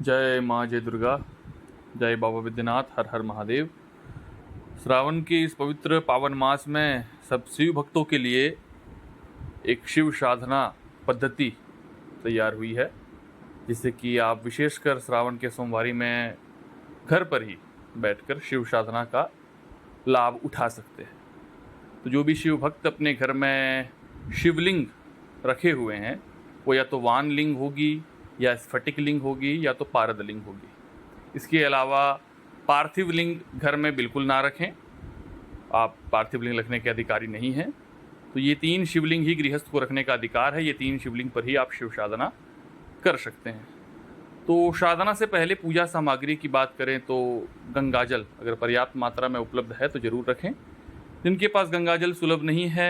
जय माँ जय दुर्गा, जय बाबा विद्यनाथ, हर हर महादेव। श्रावण के इस पवित्र पावन मास में सब शिव भक्तों के लिए एक शिव साधना पद्धति तैयार हुई है, जिससे कि आप विशेषकर श्रावण के सोमवारी में घर पर ही बैठकर शिव साधना का लाभ उठा सकते हैं। तो जो भी शिव भक्त अपने घर में शिवलिंग रखे हुए हैं, वो या तो वान लिंग होगी या स्फटिक लिंग होगी या तो पारद लिंग होगी। इसके अलावा पार्थिव लिंग घर में बिल्कुल ना रखें, आप पार्थिव लिंग रखने के अधिकारी नहीं हैं। तो ये 3 शिवलिंग ही गृहस्थ को रखने का अधिकार है। ये 3 शिवलिंग पर ही आप शिव साधना कर सकते हैं। तो साधना से पहले पूजा सामग्री की बात करें तो गंगाजल अगर पर्याप्त मात्रा में उपलब्ध है तो ज़रूर रखें। जिनके पास गंगाजल सुलभ नहीं है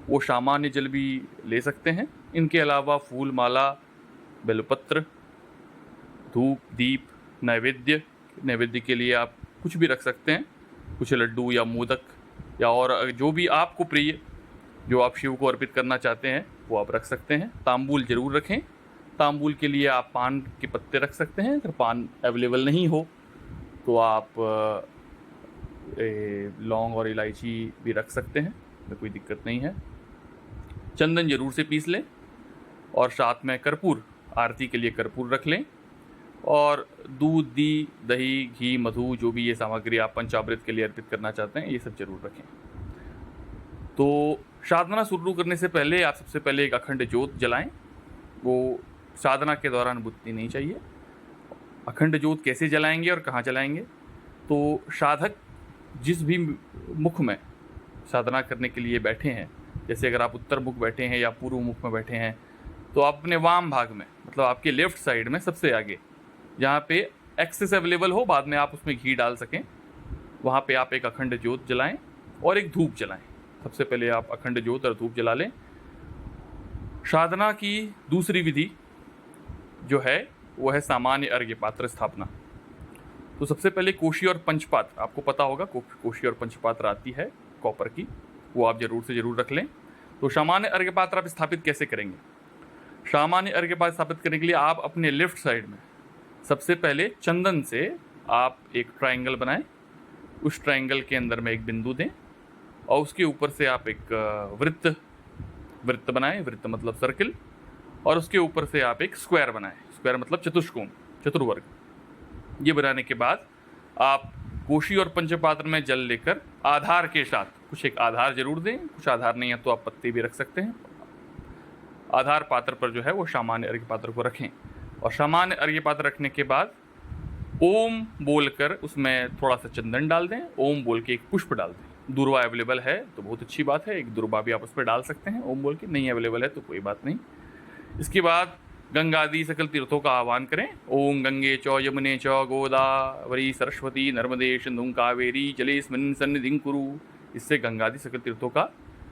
वो सामान्य जल भी ले सकते हैं। इनके अलावा फूल माला, बेलपत्र, धूप, दीप, नैवेद्य के लिए आप कुछ भी रख सकते हैं। कुछ लड्डू या मोदक या और जो भी आपको प्रिय, जो आप शिव को अर्पित करना चाहते हैं वो आप रख सकते हैं। तांबूल जरूर रखें। तांबूल के लिए आप पान के पत्ते रख सकते हैं। अगर पान अवेलेबल नहीं हो तो आप लौंग और इलायची भी रख सकते हैं, तो कोई दिक्कत नहीं है। चंदन जरूर से पीस लें और साथ में कर्पूर, आरती के लिए कर्पूर रख लें। और दूध, दही, घी, मधु, जो भी ये सामग्री आप पंचामृत के लिए अर्पित करना चाहते हैं, ये सब जरूर रखें। तो साधना शुरू करने से पहले आप सबसे पहले एक अखंड ज्योत जलाएं। वो साधना के दौरान बुझनी नहीं चाहिए। अखंड ज्योत कैसे जलाएंगे और कहाँ जलाएंगे? तो साधक जिस भी मुख में साधना करने के लिए बैठे हैं, जैसे अगर आप उत्तर मुख बैठे हैं या पूर्व मुख में बैठे हैं, तो आप अपने वाम भाग में, मतलब आपके लेफ्ट साइड में सबसे आगे, जहाँ पे एक्सेस अवेलेबल हो, बाद में आप उसमें घी डाल सकें, वहाँ पे आप एक अखंड ज्योत जलाएं और एक धूप जलाएं। सबसे पहले आप अखंड ज्योत और धूप जला लें। साधना की दूसरी विधि जो है वो है सामान्य अर्घ्य पात्र स्थापना। तो सबसे पहले कोशी और पंचपात्र, आपको पता होगा कोशी और पंचपात्र आती है कॉपर की, वो आप जरूर रख लें। तो सामान्य अर्घ्य पात्र आप स्थापित कैसे करेंगे? सामान्य अर्घ्य पात्र स्थापित करने के लिए आप अपने लेफ्ट साइड में सबसे पहले चंदन से आप एक ट्रायंगल बनाएं। उस ट्रायंगल के अंदर में एक बिंदु दें और उसके ऊपर से आप एक वृत्त बनाएं। वृत्त मतलब सर्किल। और उसके ऊपर से आप एक स्क्वायर बनाएं। स्क्वायर मतलब चतुष्कोण, चतुर्वर्ग। ये बनाने के बाद आप कोशी और पंचपात्र में जल लेकर आधार के साथ, कुछ एक आधार जरूर दें, कुछ आधार नहीं है तो आप पत्ते भी रख सकते हैं। आधार पात्र पर जो है वो सामान्य अर्घ्य पात्र को रखें। और सामान्य अर्घ्य पात्र रखने के बाद ओम बोलकर उसमें थोड़ा सा चंदन डाल दें। ओम बोल के एक पुष्प डाल दें। दूर्वा अवेलेबल है तो बहुत अच्छी बात है, एक दूर्वा भी आप उस पर डाल सकते हैं ओम बोल के। नहीं अवेलेबल है तो कोई बात नहीं। इसके बाद गंगादि सकल तीर्थों का आह्वान करें। ओम गंगे च यमुने च गोदावरी सरस्वती नर्मदे सिंधु कावेरी जलेस्मिन् सन्निधिं कुरु। इससे गंगादि सकल तीर्थों का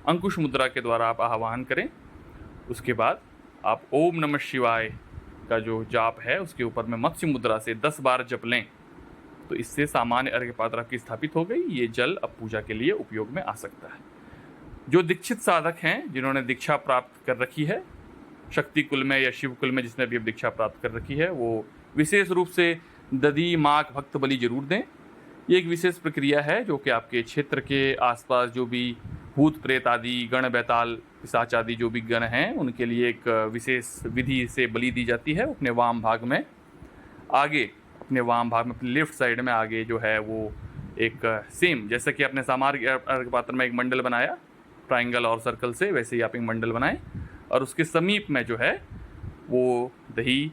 अंकुश मुद्रा के द्वारा आप आह्वान करें। उसके बाद आप ओम नमः शिवाय का जो जाप है उसके ऊपर में मत्स्य मुद्रा से 10 बार जप लें। तो इससे सामान्य अर्घ्य पात्र आपकी स्थापित हो गई। ये जल अब पूजा के लिए उपयोग में आ सकता है। जो दीक्षित साधक हैं, जिन्होंने दीक्षा प्राप्त कर रखी है, शक्ति कुल में या शिव कुल में जिसने भी अब दीक्षा प्राप्त कर रखी है, वो विशेष रूप से दधी माघ भक्त बलि जरूर दें। ये एक विशेष प्रक्रिया है जो कि आपके क्षेत्र के आसपास जो भी भूत प्रेत आदि, गण बैताल पिशाच आदि जो भी गण हैं, उनके लिए एक विशेष विधि से बलि दी जाती है। अपने वाम भाग में आगे, अपने वाम भाग में अपने लेफ्ट साइड में आगे जो है वो एक सेम, जैसे कि आपने सामान्य अर्घ्य पात्र में एक मंडल बनाया ट्रायंगल और सर्कल से, वैसे ही आप एक मंडल बनाएं। और उसके समीप में जो है वो दही,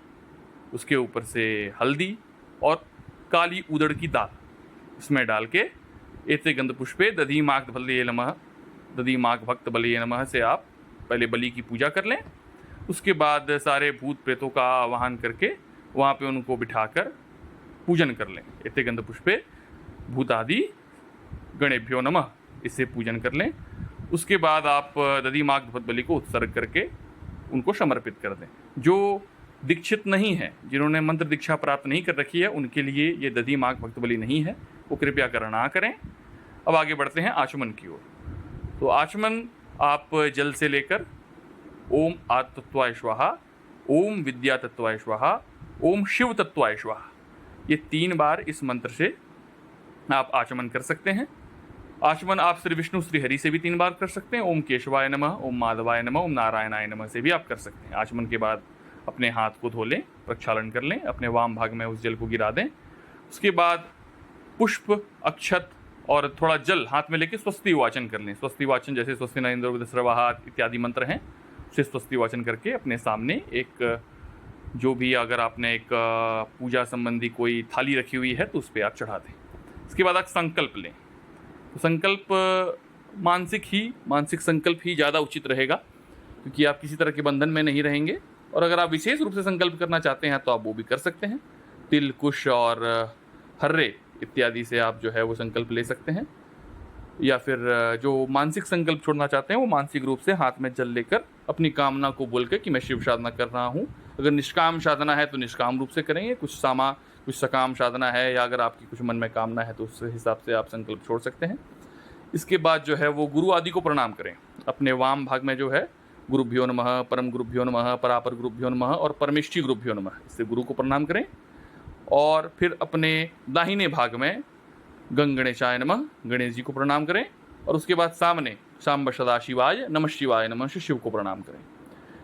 उसके ऊपर से हल्दी और काली उदड़ की दाल इसमें डाल के एते गंध पुष्पे दधी माघ बलये नमः, दधी माघ भक्त बलये नमः से आप पहले बलि की पूजा कर लें। उसके बाद सारे भूत प्रेतों का आवाहन करके वहाँ पे उनको बिठाकर पूजन कर लें। एते गंध पुष्पे भूतादि गणेभ्यो नमः, इससे पूजन कर लें। उसके बाद आप दधी माघ भक्त बलि को उत्सर्ग करके उनको समर्पित कर दें। जो दीक्षित नहीं है, जिन्होंने मंत्र दीक्षा प्राप्त नहीं कर रखी है, उनके लिए ये दधी माघ भक्त बलि नहीं है, वो कृपया कर ना करें। अब आगे बढ़ते हैं आचमन की ओर। तो आचमन आप जल से लेकर ओम आत्तत्वाय स्वाहा, ओम विद्या तत्वाय स्वाहा, ओम शिव तत्वाय स्वाहा। ये 3 बार इस मंत्र से आप आचमन कर सकते हैं। आचमन आप श्री विष्णु श्री हरि से भी 3 बार कर सकते हैं। ओम केशवाय नमः, ओम माधवाय नमः, ओम नारायणाय नमः से भी आप कर सकते हैं। आचमन के बाद अपने हाथ को धो लें, प्रक्षालन कर लें, अपने वाम भाग में उस जल को गिरा दें। उसके बाद पुष्प, अक्षत और थोड़ा जल हाथ में लेके स्वस्ति वाचन कर लें। स्वस्ति वाचन जैसे स्वस्ति न इंद्रो वृद्धश्रवाः इत्यादि मंत्र हैं, उसे स्वस्ति वाचन करके अपने सामने एक जो भी अगर आपने एक पूजा संबंधी कोई थाली रखी हुई है तो उस पर आप चढ़ा दें। इसके बाद आप संकल्प लें। तो संकल्प मानसिक संकल्प ही ज़्यादा उचित रहेगा, क्योंकि आप किसी तरह के बंधन में नहीं रहेंगे। और अगर आप विशेष रूप से संकल्प करना चाहते हैं तो आप वो भी कर सकते हैं। तिल, कुश और हर्रे इत्यादि से आप जो है वो संकल्प ले सकते हैं। या फिर जो मानसिक संकल्प छोड़ना चाहते हैं वो मानसिक रूप से हाथ में जल लेकर अपनी कामना को बोल के कि मैं शिव साधना कर रहा हूँ। अगर निष्काम साधना है तो निष्काम रूप से करेंगे, कुछ सकाम साधना है या अगर आपकी कुछ मन में कामना है तो उस हिसाब से आप संकल्प छोड़ सकते हैं। इसके बाद जो है वो गुरु आदि को प्रणाम करें। अपने वाम भाग में जो है गुरुभ्यो नमः, परम गुरुभ्यो नमः, परापर गुरुभ्यो नमः और परमेष्ठी गुरुभ्यो नमः, इससे गुरु को प्रणाम करें। और फिर अपने दाहिने भाग में गणेशाय नमः, गणेश जी को प्रणाम करें। और उसके बाद सामने सांब सदाशिवाय नमः शिवाय नमः से शिव को प्रणाम करें।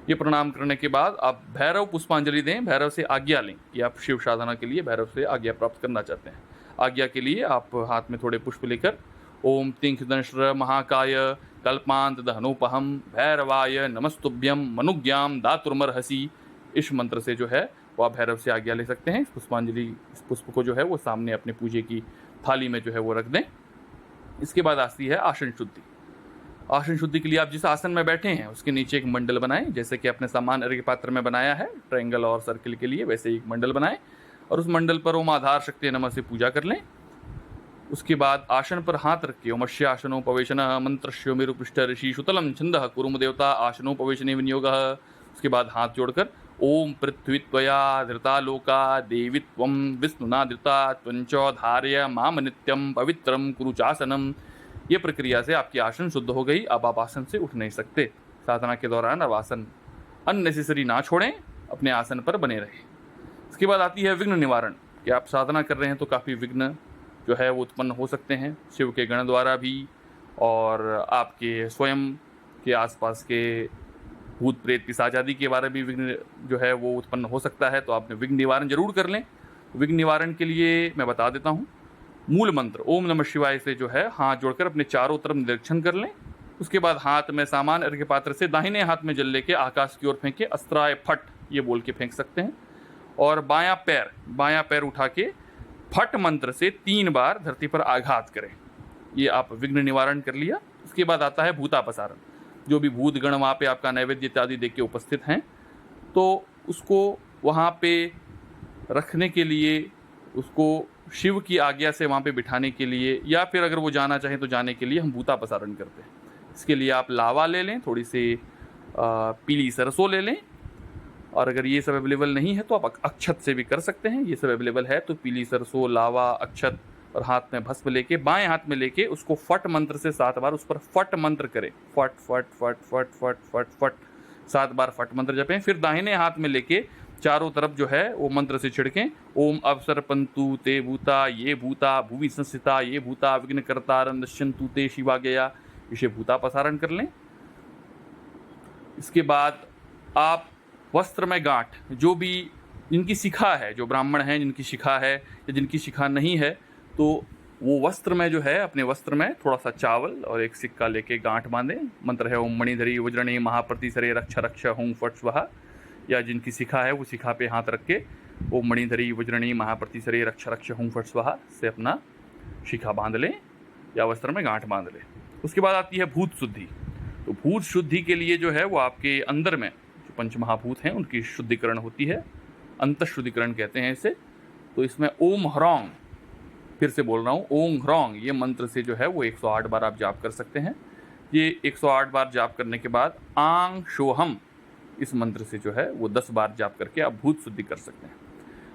ये प्रणाम करने के बाद आप भैरव पुष्पांजलि दें, भैरव से आज्ञा लें कि आप शिव साधना के लिए भैरव से आज्ञा प्राप्त करना चाहते हैं। आज्ञा के लिए आप हाथ में थोड़े पुष्प लेकर ओम तिंखदंश्र महाकाय कल्पांत दहनोपहम भैरवाय नमस्तुभ्यम मनुज्ञाम दातुर्मर्हसि, इस मंत्र से जो है वो आप भैरव से आज्ञा ले सकते हैं। इस पुष्प को जो है वो सामने अपने पूजे की थाली में जो है वो रख दें। इसके बाद आती है आसन शुद्धि। आसन शुद्धि के लिए आप जिस आसन में बैठे हैं उसके नीचे एक मंडल बनाएं, जैसे कि अपने सामान अर्घ्य पात्र में बनाया है ट्रायंगल और सर्किल के लिए, वैसे एक मंडल बनाएं और उस मंडल पर ओम आधार शक्ति नमः से पूजा कर लें। उसके बाद आसन पर हाथ रख के ओमस्य आसनोपवेशन मंत्रस्यो मेरुपृष्ठ ऋषि सुतलम छंदः कुरुम देवता आसनोपवेशने विनियोगः। उसके बाद हाथ जोड़कर ओम पृथ्वी त्वया धृता लोका देवी त्वं विष्णुना धृता त्वंचो धारय माम नित्यम पवित्रम कुरुचासनम। ये प्रक्रिया से आपकी आसन शुद्ध हो गई। अब आप आसन से उठ नहीं सकते। साधना के दौरान अब आसन अननेसेसरी ना छोड़ें, अपने आसन पर बने रहें। इसके बाद आती है विघ्न निवारण, कि आप साधना कर रहे हैं तो काफ़ी विघ्न जो है वो उत्पन्न हो सकते हैं, शिव के गण द्वारा भी और आपके स्वयं के आसपास के भूत प्रेत पिशाच आदि के बारे में भी विघ्न जो है वो उत्पन्न हो सकता है। तो आपने विघ्न निवारण जरूर कर लें। विघ्न निवारण के लिए मैं बता देता हूँ, मूल मंत्र ओम नमः शिवाय से जो है हाथ जोड़कर अपने चारों तरफ निरीक्षण कर लें। उसके बाद हाथ में सामान अर्घ्य पात्र से दाहिने हाथ में जल लेके आकाश की ओर फेंके, अस्त्राय फट ये बोल के फेंक सकते हैं। और बायां पैर उठा के फट मंत्र से 3 बार धरती पर आघात करें। ये आप विघ्न निवारण कर लिया। उसके बाद आता है भूतापसारण। जो भी भूत गण वहाँ पे आपका नैवेद्य इत्यादि देख के उपस्थित हैं तो उसको वहाँ पे रखने के लिए, उसको शिव की आज्ञा से वहाँ पे बिठाने के लिए, या फिर अगर वो जाना चाहें तो जाने के लिए हम भूतापसारण करते हैं। इसके लिए आप लावा ले लें, थोड़ी सी पीली सरसों ले लें, और अगर ये सब अवेलेबल नहीं है तो आप अक्षत से भी कर सकते हैं। ये सब अवेलेबल है तो पीली सरसों, लावा, अक्षत और हाथ में भस्म लेके बाएं हाथ में लेके उसको फट मंत्र से 7 बार उस पर फट मंत्र करें। फट फट फट फट फट फट फट 7 बार फट मंत्र जपें। फिर दाहिने हाथ में लेके चारों तरफ जो है वो मंत्र से छिड़कें। ओम अवसर पंतु ते भूता ये भूता भूवि संस्थिता ये भूता विघ्न कर्ता नश्यंतु ते शिवा गया, इसे भूतापसारण कर लें। इसके बाद आप वस्त्र में गांठ, जो भी जिनकी शिखा है, जो ब्राह्मण हैं जिनकी शिखा है या जिनकी शिखा नहीं है, तो वो वस्त्र में जो है अपने वस्त्र में थोड़ा सा चावल और एक सिक्का लेके गांठ बांधें। मंत्र है ओम मणिधरी वज्रणी महाप्रतिसरे रक्ष रक्ष हूँ फट स्वाहा। या जिनकी शिखा है वो शिखा पे हाथ रख के ओम मणिधरी वज्रणी महाप्रतिसरे रक्ष रक्ष हूँ फट स्वाहा से अपना शिखा बांध लें या वस्त्र में गांठ बांध लें। उसके बाद आती है भूत शुद्धि। तो भूत शुद्धि के लिए जो है वो आपके अंदर में जो पंच महाभूत हैं उनकी शुद्धिकरण होती है, अंतःशुद्धिकरण कहते हैं इसे। तो इसमें ओम ह्रौंग, फिर से बोल रहा हूँ ओम ह्रौंग, ये मंत्र से जो है वो 108 बार आप जाप कर सकते हैं। ये 108 बार जाप करने के बाद आंग शोहम, इस मंत्र से जो है वो 10 बार जाप करके आप भूत शुद्धि कर सकते हैं।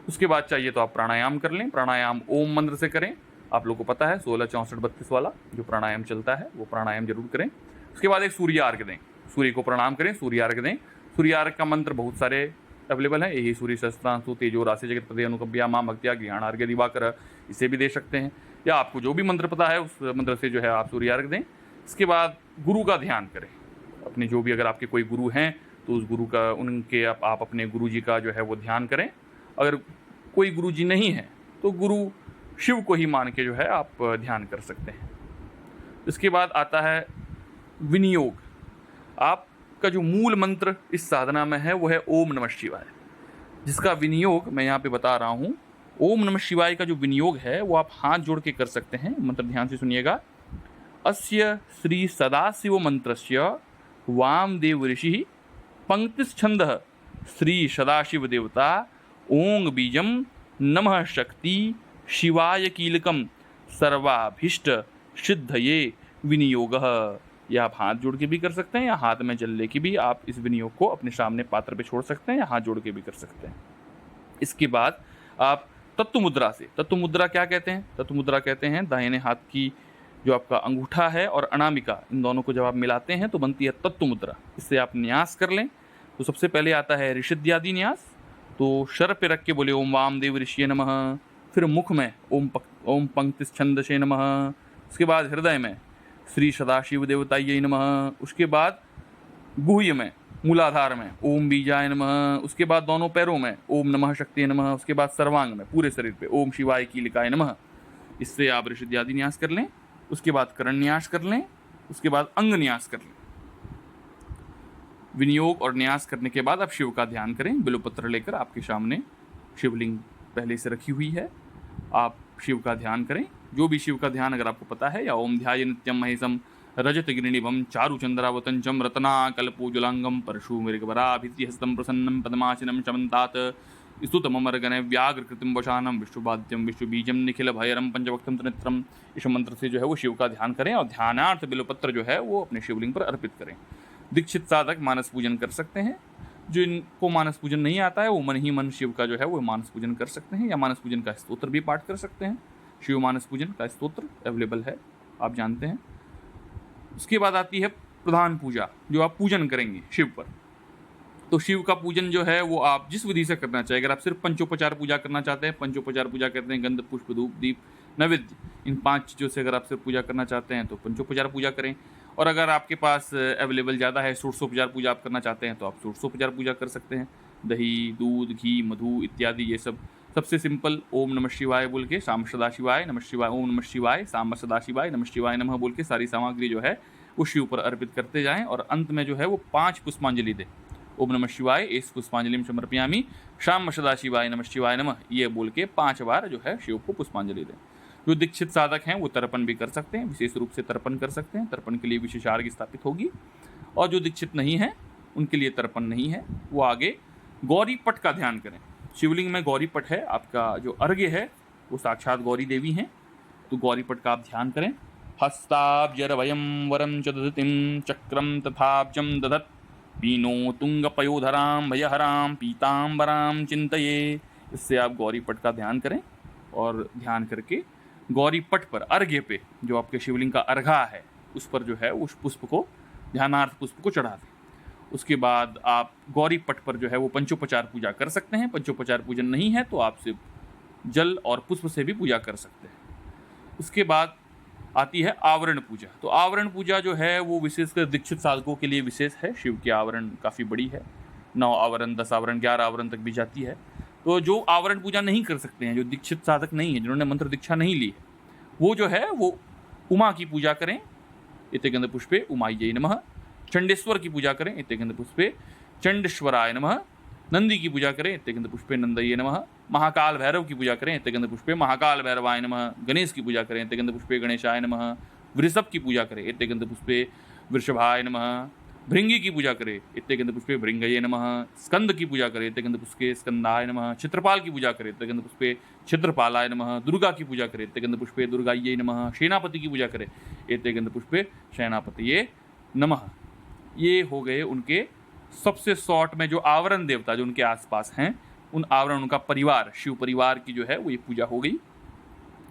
उसके बाद चाहिए तो आप प्राणायाम कर लें। प्राणायाम ओम मंत्र से करें। आप लोगों को पता है 16 64 32 वाला जो प्राणायाम चलता है वो प्राणायाम जरूर करें। उसके बाद एक सूर्य अर्घ्य दें, सूर्य को प्रणाम करें, सूर्य अर्घ्य दें। सूर्य अर्घ्य का मंत्र बहुत सारे अवेलेबल है। यही सूर्य सहस्त्रांशु तेजो राशि जगत प्रदे अनुकंपिया मां भक्त्या गृहाण अर्घ्य दिवाकर, इसे भी दे सकते हैं। या आपको जो भी मंत्र पता है उस मंत्र से जो है आप सूर्य अर्घ्य दें। इसके बाद गुरु का ध्यान करें। अपने जो भी अगर आपके कोई गुरु हैं तो उस गुरु का उनके आप अपने गुरु जी का जो है वो ध्यान करें। अगर कोई गुरु जी नहीं है तो गुरु शिव को ही मान के जो है आप ध्यान कर सकते हैं। इसके बाद आता है विनियोग। आपका जो मूल मंत्र इस साधना में है वो है ओम नमः शिवाय, जिसका विनियोग मैं यहाँ पे बता रहा हूँ। ओम नमः शिवाय का जो विनियोग है वो आप हाथ जोड़ के कर सकते हैं। मंत्र ध्यान से सुनिएगा। अस्य श्री सदाशिव मंत्रस्य वामदेव ऋषि पंक्तिश्छंदः श्री सदाशिव देवता ओंग बीजम नमः शक्ति शिवाय कीलकम सर्वाभीष्ट सिद्धये विनियोगः। यह आप हाथ जोड़ के भी कर सकते हैं या हाथ में जल लेके भी आप इस विनियोग को अपने सामने पात्र पे छोड़ सकते हैं या हाथ जोड़ के भी कर सकते हैं। इसके बाद आप तत्व मुद्रा से, तत्व मुद्रा क्या कहते हैं? तत्व मुद्रा कहते हैं दाहिने हाथ की जो आपका अंगूठा है और अनामिका, इन दोनों को जब आप मिलाते हैं तो बनती है तत्व मुद्रा। इससे आप न्यास कर लें। तो सबसे पहले आता है ऋषिद्यादि न्यास। तो शर पे रख के बोले ओम वामदेव ऋषिये नमः। फिर मुख में ओम पंक्तिश्छंदसे नमः। उसके बाद हृदय में श्री सदाशिव देवतायै नमः। उसके बाद गुह्य में मूलाधार में ओम बीजाय नमः। उसके बाद दोनों पैरों में ओम नमः शक्तिये नमः। उसके बाद सर्वांग में पूरे शरीर पे ओम शिवाय कीलिकाय नमः। इससे आप ऋषिद्यादि न्यास कर लें। उसके बाद करण न्यास कर लें। उसके बाद अंग न्यास कर लें। विनियोग और न्यास करने के बाद आप शिव का ध्यान करें। बिल्वपत्र लेकर आपके सामने शिवलिंग पहले से रखी हुई है, आप शिव का ध्यान करें। जो भी शिव का ध्यान अगर आपको पता है, या ओम ध्याय नित्यम महेशम रजत गिरिनिभम चारुचंद्रावतंचम रत्नाकल्पोज्ज्वलांगम परशु मृगवराभिहस्तं प्रसन्नं पद्मासनं शमन्तात् स्तुतममर्गने व्याघ्रकृतिं वशानं विश्ववाद्यं विश्वबीजं निखिल भैरम पंचवक्त्रं त्रिनेत्रम। इस मंत्र से जो है वो शिव का ध्यान करें और ध्यानार्थ बिल्वपत्र जो है वो अपने शिवलिंग पर अर्पित करें। दीक्षित साधक मानस पूजन कर सकते हैं। जिनको मानस पूजन नहीं आता है वो मन ही मन शिव का जो है वो मानस पूजन कर सकते हैं, या मानस पूजन का स्तोत्र भी पाठ कर सकते हैं। शिव मानस पूजन का स्तोत्र अवेलेबल है, आप जानते हैं। उसके बाद आती है प्रधान पूजा, जो आप पूजन करेंगे शिव पर। तो शिव का पूजन जो है वो आप जिस विधि से करना चाहिए। अगर आप सिर्फ पंचोपचार पूजा करना चाहते हैं, पंचोपचार पूजा कहते हैं गंध पुष्प धूप दीप नैवेद्य, इन 5 चीज़ों से अगर आप सिर्फ पूजा करना चाहते हैं तो पंचोपचार पूजा करें। और अगर आपके पास अवेलेबल ज़्यादा है, षोडशोपचार पूजा आप करना चाहते हैं तो आप षोडशोपचार पूजा कर सकते हैं। दही दूध घी मधु इत्यादि ये सब। सबसे सिंपल ओम नमः शिवाय बोल के शाम सदा शिवाय नमः शिवाय, ओम नमः शिवाय शाम सदा शिवाय नमः शिवाय नमः बोल के सारी सामग्री जो है वो शिव पर अर्पित करते जाएं। और अंत में जो है वो 5 पुष्पांजलि दें। ओम नमः शिवाय एस पुष्पांजलिम समर्पयामि, शाम सदा शिवाय नमः शिवाय नमः, ये बोल के 5 बार जो है शिव को पुष्पांजलि दें। जो दीक्षित साधक हैं वो तर्पण भी कर सकते हैं, विशेष रूप से तर्पण कर सकते हैं। तर्पण के लिए विशेष आर्घ्य स्थापित होगी। और जो दीक्षित नहीं है उनके लिए तर्पण नहीं है, वो आगे गौरी पट का ध्यान करें। शिवलिंग में गौरी पट है, आपका जो अर्घ्य है वो साक्षात गौरी देवी हैं। तो गौरी पट का आप ध्यान करें। हस्ताब्जरभयं वरं च दधतिं चक्रं तथाब्जं दधत् पीनो तुंगपयोधरां भयहरां पीतांबरां चिंतये। इससे आप गौरी पट का ध्यान करें और ध्यान करके गौरी पट पर अर्घ्य पे जो आपके शिवलिंग का अर्घा है उस पर जो है उस पुष्प को ध्यानार्थ पुष्प को चढ़ा दें। उसके बाद आप गौरी पट पर जो है वो पंचोपचार पूजा कर सकते हैं। पंचोपचार पूजन नहीं है तो आप सिर्फ जल और पुष्प से भी पूजा कर सकते हैं। उसके बाद आती है आवरण पूजा। तो आवरण पूजा जो है वो विशेषकर दीक्षित साधकों के लिए विशेष है। शिव की आवरण काफ़ी बड़ी है, 9 आवरण 10 आवरण 11 आवरण तक भी जाती है। तो जो आवरण पूजा नहीं कर सकते हैं, जो दीक्षित साधक नहीं है, जिन्होंने मंत्र दीक्षा नहीं ली है, वो जो है वो उमा की पूजा करें। इत्यगंध पुष्पे उमायै नमः। चंडेश्वर की पूजा करें। इत्यगंध पुष्पे चंडेश्वराय नमः। नंदी की पूजा करें। इत्यगंध पुष्पे नंदये नमः। महाकाल भैरव की पूजा करें। इत्यगंध पुष्पे महाकाल भैरवाय नमः। गणेश की पूजा करें। इत्यगंध पुष्पे गणेशाय नमः। वृषभ की पूजा करें। इत्यगंध पुष्पे वृषभाय नमः। भृंगी की पूजा करें। इत्यगंध पुष्पे भृंगये नमः। स्कंद की पूजा करें। इत्यगंध पुष्पे स्कंदाय नमः। चित्रपाल की पूजा करें। इत्यगंध पुष्पे चित्रपालाय नमः। दुर्गा की पूजा करें। इत्यगंध पुष्पे दुर्गायै नमः। सेनापति की पूजा करें। इत्यगंध पुष्पे सेनापतये नमः। ये हो गए उनके सबसे शॉर्ट में जो आवरण देवता जो उनके आसपास हैं, उन आवरण उनका परिवार, शिव परिवार की जो है वो ये पूजा हो गई।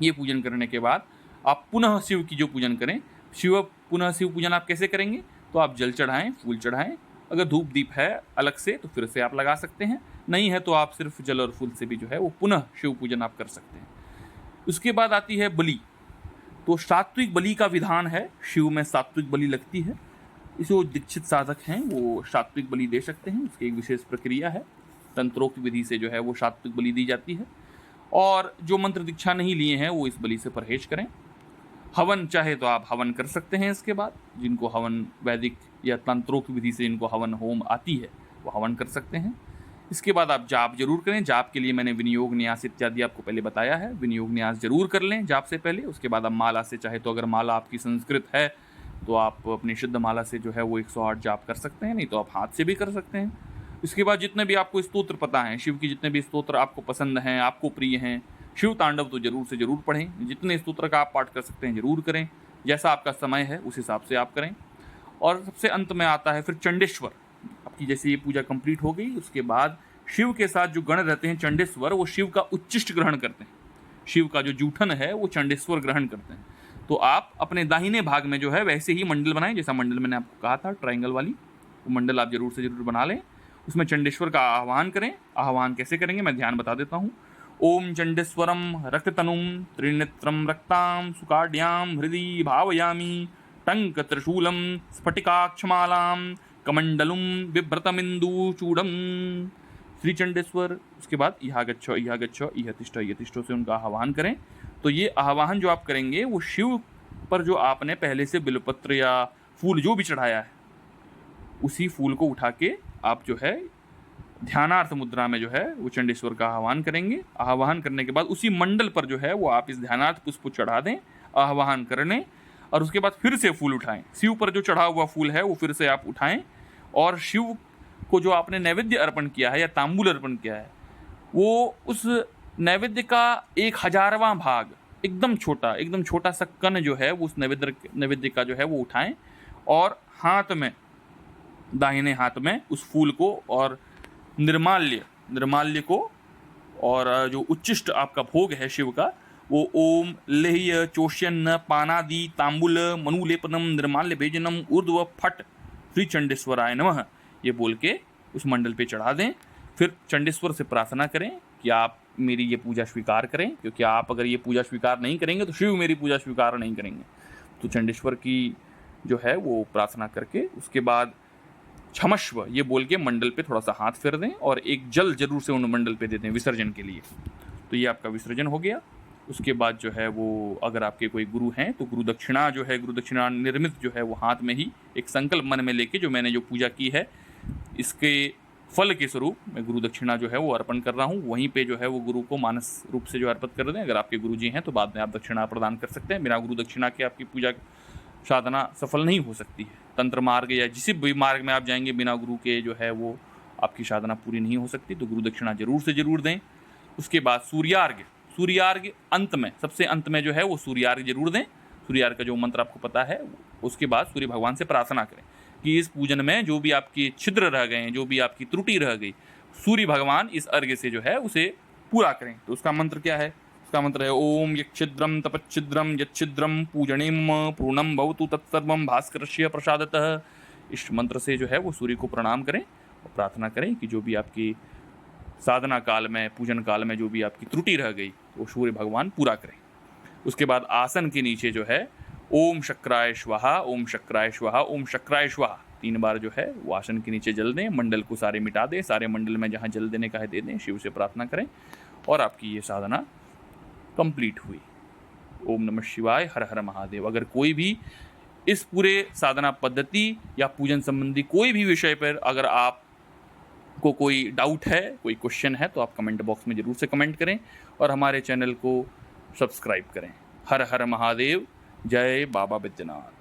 ये पूजन करने के बाद आप पुनः शिव की जो पूजन करें, पुनः शिव पूजन आप कैसे करेंगे? तो आप जल चढ़ाएं, फूल चढ़ाएं अगर धूप दीप है अलग से तो फिर से आप लगा सकते हैं, नहीं है तो आप सिर्फ जल और फूल से भी जो है वो पुनः शिव पूजन आप कर सकते हैं। उसके बाद आती है बलि। तो सात्विक बलि का विधान है, शिव में सात्विक बलि लगती है। इसे जो दीक्षित साधक हैं वो सात्विक बलि दे सकते हैं, उसकी एक विशेष प्रक्रिया है, तंत्रोक्त विधि से जो है वो सात्विक बलि दी जाती है। और जो मंत्र दीक्षा नहीं लिए हैं वो इस बलि से परहेज करें। हवन चाहे तो आप हवन कर सकते हैं, इसके बाद जिनको हवन वैदिक या तंत्रोक्त विधि से जिनको हवन होम आती है वो हवन कर सकते हैं। इसके बाद आप जाप जरूर करें। जाप के लिए मैंने विनियोग न्यास इत्यादि आपको पहले बताया है, विनियोग न्यास जरूर कर लें जाप से पहले। उसके बाद आप माला से, चाहे तो अगर माला आपकी संस्कृत है तो आप अपनी शुद्ध माला से जो है वो 108 जाप कर सकते हैं, नहीं तो आप हाथ से भी कर सकते हैं। इसके बाद जितने भी आपको स्तोत्र पता हैं, शिव की जितने भी स्तोत्र आपको पसंद हैं, आपको प्रिय हैं, शिव तांडव तो जरूर से जरूर पढ़ें। जितने स्तोत्र का आप पाठ कर सकते हैं जरूर करें, जैसा आपका समय है उस हिसाब से आप करें। और सबसे अंत में आता है फिर चंडेश्वर। आपकी जैसे ये पूजा कंप्लीट हो गई, उसके बाद शिव के साथ जो गण रहते हैं चंडेश्वर, वो शिव का उच्चिष्ट ग्रहण करते हैं। शिव का जो जूठन है वो चंडेश्वर ग्रहण करते हैं। तो आप अपने दाहिने भाग में जो है वैसे ही मंडल बनाएं, जैसा मंडल मैंने आपको कहा था ट्रायंगल वाली, वो मंडल आप जरूर से जरूर बना लें। उसमें चंडेश्वर का आह्वान करें। आह्वान कैसे करेंगे मैं ध्यान बता देता हूँ। ओम चंडेश्वरम रक्ततनुम त्रिनेत्रम रक्ताम सुकाड्याम हृदि भावयामी टंक त्रिशूलम स्फटिकाक्षमालाम कमंडलुम बिभ्रतमिंदुचूडम। श्री चंडेश्वर। उसके बाद इहा गच्छो इह तिष्ठो से उनका आह्वान करें। तो ये आह्वान जो आप करेंगे वो शिव पर जो आपने पहले से बिल्वपत्र या फूल जो भी चढ़ाया है उसी फूल को उठा के आप जो है ध्यानार्थ मुद्रा में जो है वो चंडेश्वर का आह्वान करेंगे। आह्वान करने के बाद उसी मंडल पर जो है वो आप इस ध्यानार्थ पुष्प चढ़ा दें आह्वान करने, और उसके बाद फिर से फूल उठाएं। शिव पर जो चढ़ा हुआ फूल है वो फिर से आप उठाएं, और शिव को जो आपने नैवेद्य अर्पण किया है या तांबूल अर्पण किया है वो उस नैवेद्य का 1000वां भाग एकदम छोटा सा कण जो है वो उस नैवेद्य का जो है वो उठाएं, और हाथ में, दाहिने हाथ में उस फूल को और निर्माल्य को और जो उच्चिष्ट आपका भोग है शिव का, वो ओम लेह्य चोष्यन्न पानादि तांबुल मनुलेपनम निर्माल्य भेजनम ऊर्ध्व फट श्री चंडेश्वराय नमः ये बोल के उस मंडल पे चढ़ा दें। फिर चंडेश्वर से प्रार्थना करें कि आप मेरी ये पूजा स्वीकार करें, क्योंकि आप अगर ये पूजा स्वीकार नहीं करेंगे तो शिव मेरी पूजा स्वीकार नहीं करेंगे। तो चंडेश्वर की जो है वो प्रार्थना करके उसके बाद क्षमस्व ये बोल के मंडल पे थोड़ा सा हाथ फेर दें, और एक जल जरूर से उन मंडल पे दे दें विसर्जन के लिए। तो ये आपका विसर्जन हो गया। उसके बाद जो है वो अगर आपके कोई गुरु हैं तो गुरु दक्षिणा जो है, गुरु दक्षिणा निर्मित जो है वो हाथ में ही एक संकल्प मन में लेके जो मैंने जो पूजा की है इसके फल के स्वरूप मैं गुरु दक्षिणा जो है वो अर्पण कर रहा हूँ। वहीं पे जो है वो गुरु को मानस रूप से जो अर्पित कर दें। अगर आपके गुरु जी हैं तो बाद में आप दक्षिणा प्रदान कर सकते हैं। बिना गुरु दक्षिणा के आपकी पूजा साधना सफल नहीं हो सकती है। तंत्र मार्ग या जिस भी मार्ग में आप जाएंगे बिना गुरु के जो है वो आपकी साधना पूरी नहीं हो सकती। तो गुरु दक्षिणा जरूर से जरूर दें। उसके बाद सूर्यार्घ्य अंत में, सबसे अंत में जो है वो सूर्यार्घ्य जरूर दें। सूर्यार्घ्य का जो मंत्र आपको पता है। उसके बाद सूर्य भगवान से प्रार्थना करें कि इस पूजन में जो भी आपके छिद्र रह गए हैं, जो भी आपकी त्रुटि रह गई, सूर्य भगवान इस अर्घ्य से जो है उसे पूरा करें। तो उसका मंत्र क्या है? उसका मंत्र है ओम यच्छिद्रम तपच्छिद्रम यच्छिद्रम पूजनेम पूर्णम भवतु तत्सर्वम भास्करस्य प्रसादतः। इस मंत्र से जो है वो सूर्य को प्रणाम करें और प्रार्थना करें कि जो भी आपकी साधना काल में, पूजन काल में जो भी आपकी त्रुटि रह गई वो सूर्य भगवान पूरा करें। उसके बाद आसन के नीचे जो है ओम शक्राय स्वाहा, ओम शक्राय स्वाहा, ओम शक्राय स्वाहा 3 बार जो है वो आसन के नीचे जल दें। मंडल को सारे मिटा दें, सारे मंडल में जहाँ जल देने का है दे दें। शिव से प्रार्थना करें और आपकी ये साधना कंप्लीट हुई। ओम नमः शिवाय, हर हर महादेव। अगर कोई भी इस पूरे साधना पद्धति या पूजन संबंधी कोई भी विषय पर अगर आपको कोई डाउट है, कोई क्वेश्चन है, तो आप कमेंट बॉक्स में ज़रूर से कमेंट करें और हमारे चैनल को सब्सक्राइब करें। हर हर महादेव। जय बाबा बैद्यनाथ।